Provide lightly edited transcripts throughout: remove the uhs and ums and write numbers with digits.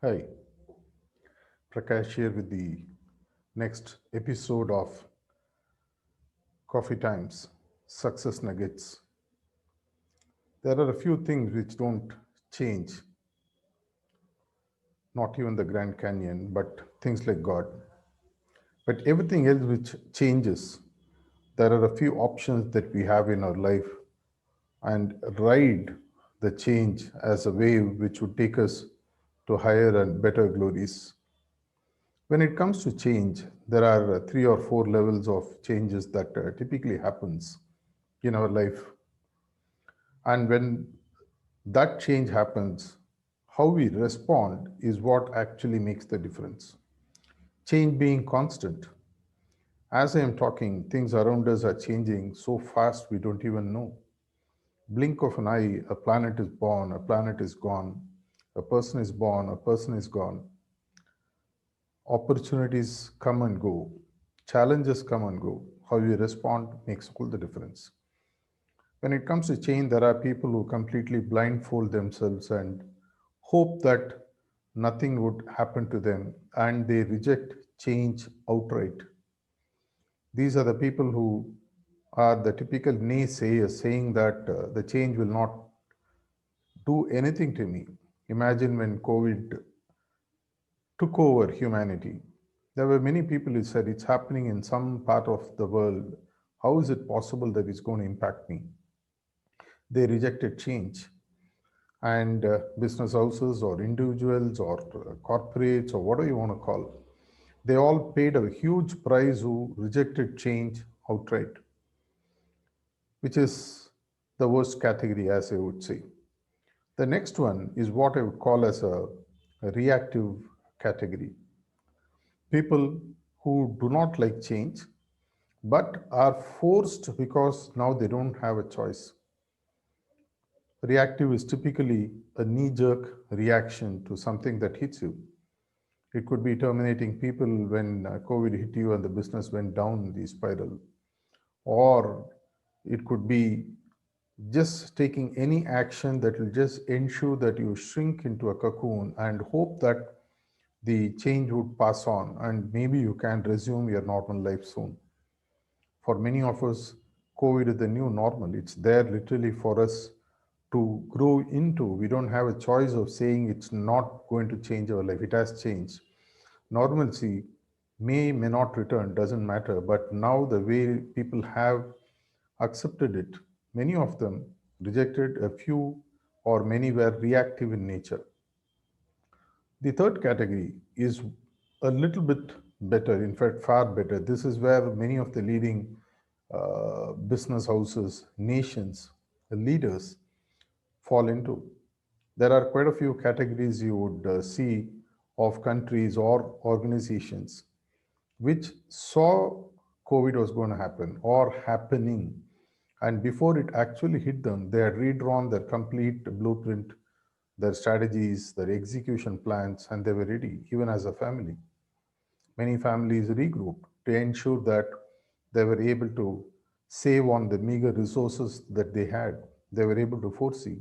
Hi, Prakash here with the next episode of Coffee Times Success Nuggets. There are a few things which don't change, not even the Grand Canyon, but things like God. But everything else which changes, there are a few options that we have in our life and ride the change as a wave which would take us to higher and better glories. When it comes to change, there are three or four levels of changes that typically happens in our life. And when that change happens, how we respond is what actually makes the difference. Change being constant. As I am talking, things around us are changing so fast we don't even know. Blink of an eye, a planet is born, a planet is gone, a person is born, a person is gone. Opportunities come and go, challenges come and go. How you respond makes all the difference. When it comes to change, there are people who completely blindfold themselves and hope that nothing would happen to them and they reject change outright. These are the people who are the typical naysayers saying that the change will not do anything to me. Imagine when COVID took over humanity. There were many people who said it's happening in some part of the world. How is it possible that it's going to impact me? They rejected change. And business houses or individuals or corporates or whatever you want to call, they all paid a huge price who rejected change outright, which is the worst category, as I would say. The next one is what I would call as a reactive category. People who do not like change but are forced because now they don't have a choice. Reactive is typically a knee jerk reaction to something that hits you. It could be terminating people when COVID hit you and the business went down the spiral. Or it could be just taking any action that will just ensure that you shrink into a cocoon and hope that the change would pass on and maybe you can resume your normal life soon. For many of us, COVID is the new normal. It's there literally for us to grow into. We don't have a choice of saying it's not going to change our life. It has changed. Normalcy may not return, doesn't matter. But now the way people have accepted it, many of them rejected, a few or many were reactive in nature. The third category is a little bit better, in fact, far better. This is where many of the leading business houses, nations, leaders fall into. There are quite a few categories you would see of countries or organizations which saw COVID was going to happen or happening. And before it actually hit them, they had redrawn their complete blueprint, their strategies, their execution plans, and they were ready, even as a family. Many families regrouped to ensure that they were able to save on the meager resources that they had. They were able to foresee.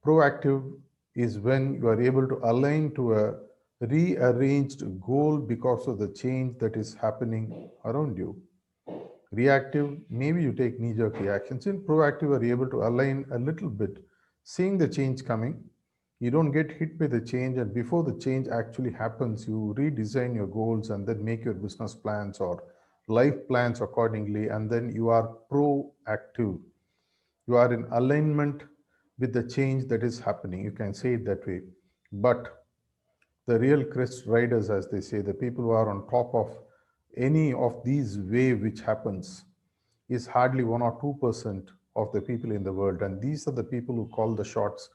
Proactive is when you are able to align to a rearranged goal because of the change that is happening around you. Reactive, maybe you take knee jerk reactions. In proactive, are able to align a little bit, seeing the change coming. You don't get hit by the change, and before the change actually happens, you redesign your goals and then make your business plans or life plans accordingly, and then you are proactive. You are in alignment with the change that is happening. You can say it that way. But the real crest riders, as they say, the people who are on top of any of these wave which happens, is hardly 1 or 2% of the people in the world. And these are the people who call the shots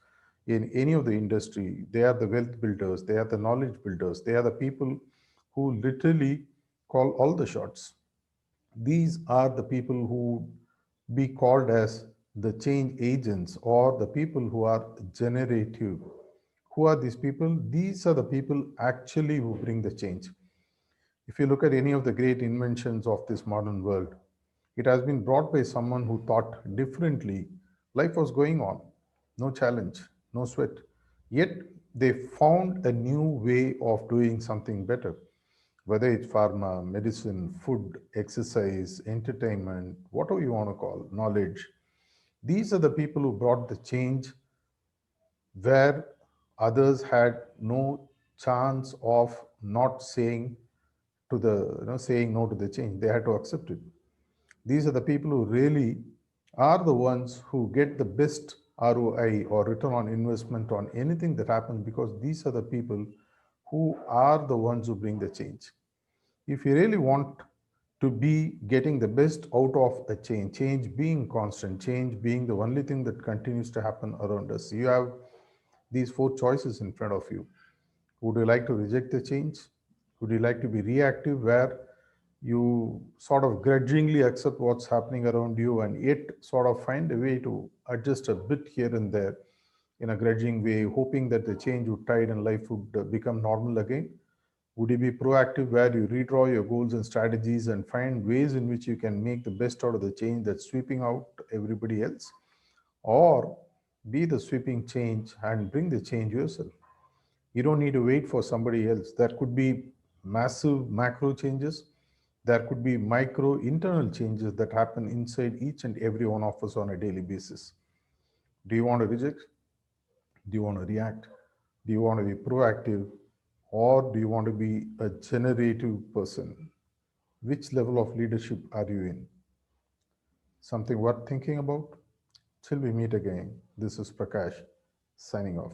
in any of the industry. They are the wealth builders, they are the knowledge builders, they are the people who literally call all the shots. These are the people who be called as the change agents or the people who are generative. Who are these people? These are the people actually who bring the change. If you look at any of the great inventions of this modern world, it has been brought by someone who thought differently. Life was going on, no challenge, no sweat. Yet They found a new way of doing something better, whether it's pharma, medicine, food, exercise, entertainment, whatever you want to call, knowledge. These are the people who brought the change where others had no chance of not saying to the saying no to the change. They had to accept it. These are the people who really are the ones who get the best ROI or return on investment on anything that happens, because these are the people who are the ones who bring the change. If you really want to be getting the best out of a change, change being constant, change being the only thing that continues to happen around us, you have these four choices in front of you. Would you like to reject the change? Would you like to be reactive, where you sort of grudgingly accept what's happening around you and yet sort of find a way to adjust a bit here and there in a grudging way, hoping that the change would tide and life would become normal again? Would you be proactive, where you redraw your goals and strategies and find ways in which you can make the best out of the change that's sweeping out everybody else? Or be the sweeping change and bring the change yourself? You don't need to wait for somebody else. There could be massive macro changes. There could be micro internal changes that happen inside each and every one of us on a daily basis. Do you want to reject? Do you want to react? Do you want to be proactive? Or do you want to be a generative person? Which level of leadership are you in? Something worth thinking about? Till we meet again, this is Prakash signing off.